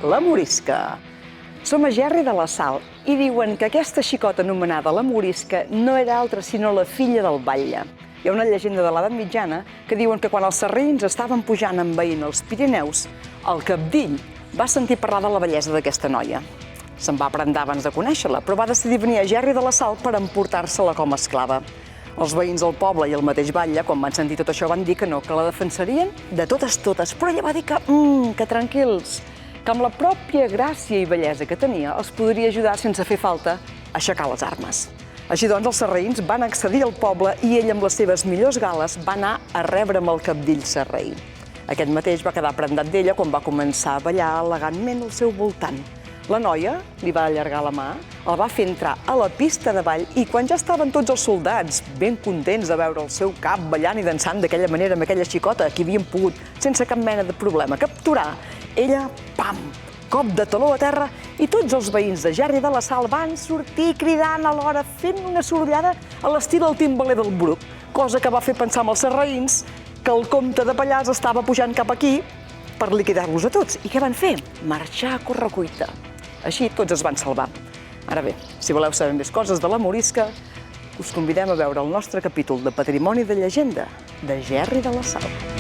La Morisca. Som a Gerri de la Sal i diuen que aquesta xicota anomenada la Morisca no era altra sinó la filla del batlle. Hi ha una llegenda de l'edat mitjana que diuen que quan els sarraïns estaven pujant envaint els Pirineus, el cabdill va sentir parlar de la bellesa d'aquesta noia. Se'n va prendar abans de conèixer-la, però va decidir venir a Gerri de la Sal per emportar-se-la com a esclava. Els veïns del poble i el mateix batlle, quan van sentir tot això, van dir que no, que la defensarien de totes, però ella va dir que tranquils, que amb la pròpia gràcia i bellesa que tenia els podria ajudar sense fer falta a aixecar les armes. Així doncs, els sarraïns van accedir al poble i ell, amb les seves millors gales, va anar a rebre amb el cabdill sarraí. Aquest mateix va quedar prendat d'ella quan va començar a ballar elegantment al seu voltant. La noia li va allargar la mà, el va fer entrar a la pista de ball i quan ja estaven tots els soldats ben contents de veure el seu cap ballant i dansant d'aquella manera amb aquella xicota que havien pogut, sense cap mena de problema, capturar, ella, pam, cop de taló a terra i tots els veïns de Gerri de la Sal van sortir cridant alhora, fent una sorollada a l'estil del timbaler del Bruc, cosa que va fer pensar amb els sarraïns que el comte de Pallars estava pujant cap aquí per liquidar-los a tots. I què van fer? Marxar a correcuita. Així tots es van salvar. Ara bé, si voleu saber més coses de la Morisca, us convidem a veure el nostre capítol de Patrimoni de Llegenda de Gerri de la Sal.